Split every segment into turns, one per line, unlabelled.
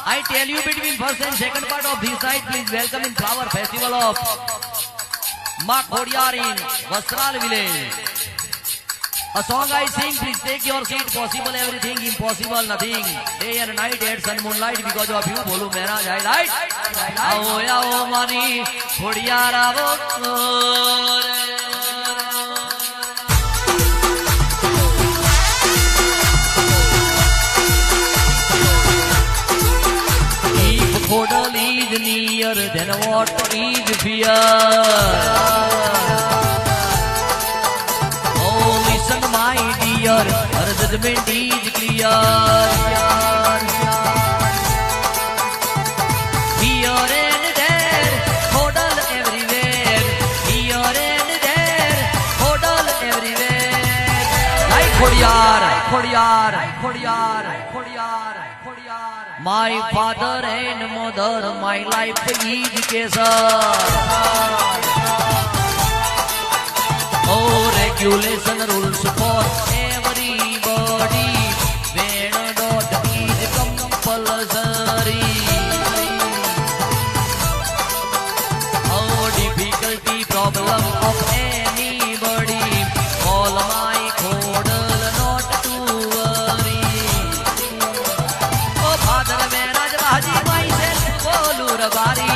I tell you between first and second part of this night, please welcome in flower festival of Ma Khodiyar in Vastral village. A song I sing, please take your seat. Possible everything, impossible nothing. Day and night, at sun moonlight, because of you. Bolu mera jai light. Aao aao mani Khodiyar aao. Khodal is near, then what is fear? Oh, listen, my dear, her judgment is clear. Here and there, Khodal everywhere. Here and there, Khodal everywhere. Like Khodiyar, Khodiyar, Khodiyar, Khodiyar, Khodiyar. My father and mother, my life is Kesar. Oh, regulation rules for everybody. When not is compulsory. Oh, difficulty, problem of anybody. All my Khodal not to worry. Father myself bolur bari.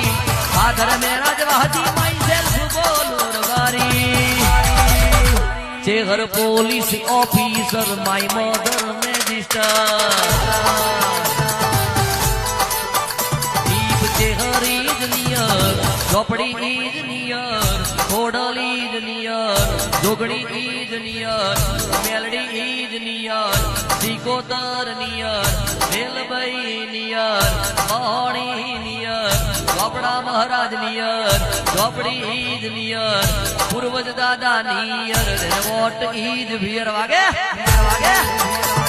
Father mera jawadi myself bolur bari. Chehar police officer, my mother magistrate. Deep Chehar is near, Chopdi is near, Khodal is near, Jogdi is near, Melody is near, Sikotar near, Velbai near, Mahani near, Chopda Maharaj near, Chopdi is near, Purvaj Dada near, then what is fear? Vage?